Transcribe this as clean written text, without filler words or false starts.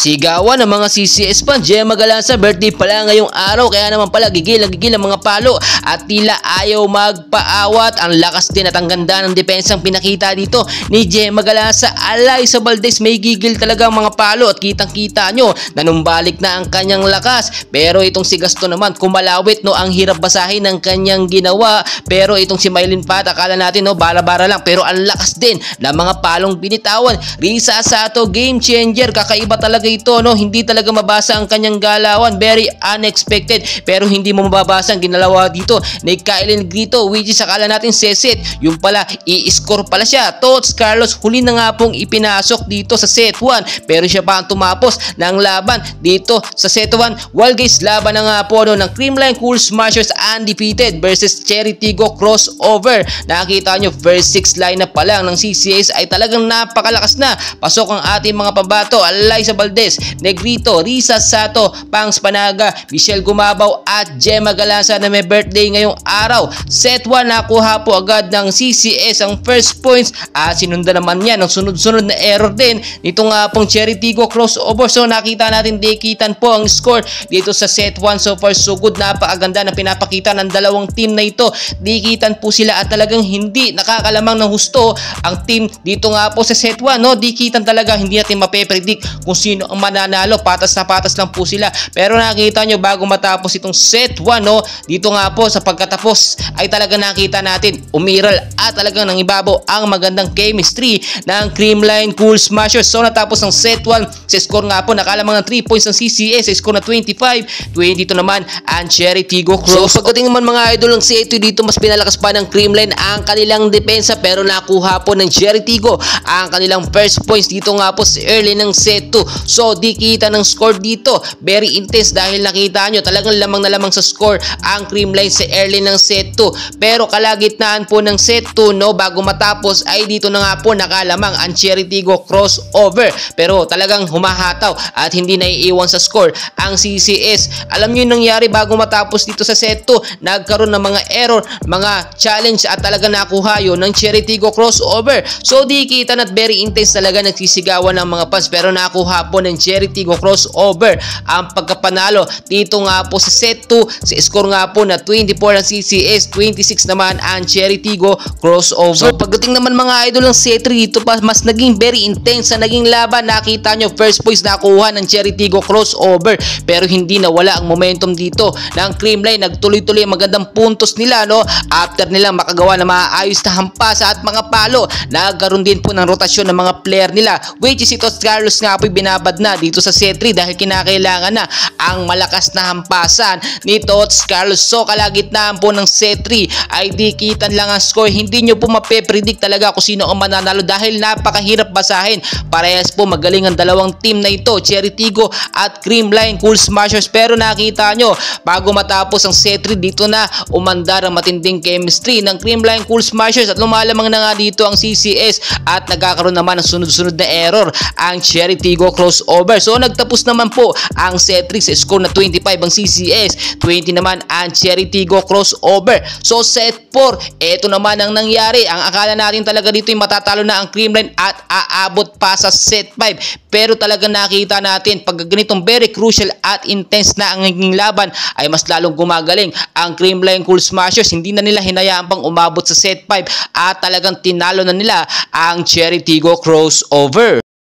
Sigawan ng mga CCS fans, Gemma Galanza birthday pala ngayong araw, kaya naman pala gigil ang mga palo at tila ayaw magpaawat. Ang lakas din at ang ganda ng depensang pinakita dito ni Gemma Galanza. Alay sa Valdez, may gigil talaga ang mga palo at kitang kita nyo na numbalik na ang kanyang lakas. Pero itong si Gaston naman kumalawit, no, ang hirap basahin ng kanyang ginawa. Pero itong si Mylene Pat, akala natin, no, bara-bara lang, pero ang lakas din ng mga palong binitawan. Risa Sato, game changer, kakaiba talaga ito, no, hindi talaga mabasa ang kanyang galawan, very unexpected, pero hindi mo mababasa ang ginalawa dito ni Kyle Negrito, which is akala natin seset, yung pala i-score pala siya. Tots Carlos huli na nga pong ipinasok dito sa set 1, pero siya pa ang tumapos ng laban dito sa set 1. Well guys, laban na nga po, no, ng Creamline Cool Smashers undefeated versus Cherry Tigo crossover. Nakita nyo, first 6 lineup pa lang ng CCS ay talagang napakalakas na. Pasok ang ating mga pambato, Liza Valdez, Negrito, Risa Sato, Pangs Panaga, Michelle Gumabaw at Gemma Galanza na may birthday ngayong araw. Set 1, nakuha po agad ng CCS ang first points at sinundan naman yan ng sunod-sunod na error din nito nga pong Cherry Tigo crossover. So nakita natin dikitan po ang score dito sa set 1. So far so good, napakaganda na pinapakita ng dalawang team na ito. Dikitan po sila at talagang hindi nakakalamang ng husto ang team dito nga po sa set 1, no. Dikitan talaga, hindi natin mape-predict kung sino ang mananalo, patas na patas lang po sila. Pero nakita nyo bago matapos itong set 1, no, dito nga po sa pagkatapos ay talaga nakita natin umiral at talagang nangibabaw ang magandang chemistry ng Creamline Cool Smashers. So natapos ang set 1 sa score nga po nakalamang ng 3 points ng CCS sa score na 25-22 naman ang Cherry Tigo Cross. So pagdating naman mga idol ng set 2 dito, mas pinalakas pa ng Creamline ang kanilang depensa, pero nakuha po ng Cherry Tigo ang kanilang first points dito nga po sa early ng set 2. So di kita ng score dito, very intense dahil nakita nyo talagang lamang na lamang sa score ang Creamline sa early ng set 2. Pero kalagitnaan po ng set 2, no, bago matapos ay dito na nga po nakalamang ang Cherry Tigo crossover. Pero talagang humahataw at hindi naiiwan sa score ang CCS. Alam nyo yung nangyari bago matapos dito sa set 2, nagkaroon ng mga error, mga challenge at talaga nakuha yun ng Cherry Tigo crossover. So di kita at very intense talaga nagsisigawan ng mga fans, pero nakuha po ng Cherry Tigo crossover ang pagkapanalo dito nga po sa set 2 sa score nga po na 24 ang CCS, 26 naman ang Cherry Tigo crossover. So pagdating naman mga idol ng set 3 dito pa, mas naging very intense na naging laban. Nakita nyo first points nakuha ng Cherry Tigo crossover, pero hindi nawala ang momentum dito ng Creamline. Nagtuloy-tuloy ang magandang puntos nila, no, after nilang makagawa ng maayos na hampas at mga palo. Nagkaroon din po ng rotasyon ng mga player nila, which is ito Carlos nga po binabad na dito sa set 3 dahil kinakailangan na ang malakas na hampasan ni Tots Carlos. So kalagitnaan po ng set 3 ay dikitan lang ang score. Hindi nyo po mape-predict talaga kung sino ang mananalo dahil napakahirap basahin. Parehas po magaling ang dalawang team na ito, Cherry Tigo at Creamline Cool Smashers. Pero nakita nyo bago matapos ang set 3 dito na umandar ang matinding chemistry ng Creamline Cool Smashers at lumalamang na nga dito ang CCS at nagkakaroon naman ng sunod-sunod na error ang Cherry Tigo crossover. So nagtapos naman po ang set 3 sa score na 25 ang CCS, 20 naman ang Cherry Tigo crossover. So set 4, eto naman ang nangyari. Ang akala natin talaga dito ay matatalo na ang Creamline at aabot pa sa set 5, pero talaga nakita natin pag ganitong very crucial at intense na ang naging laban ay mas lalong gumagaling ang Creamline Cool Smashers. Hindi na nila hinayaan pang umabot sa set 5 at talagang tinalo na nila ang Cherry Tigo crossover.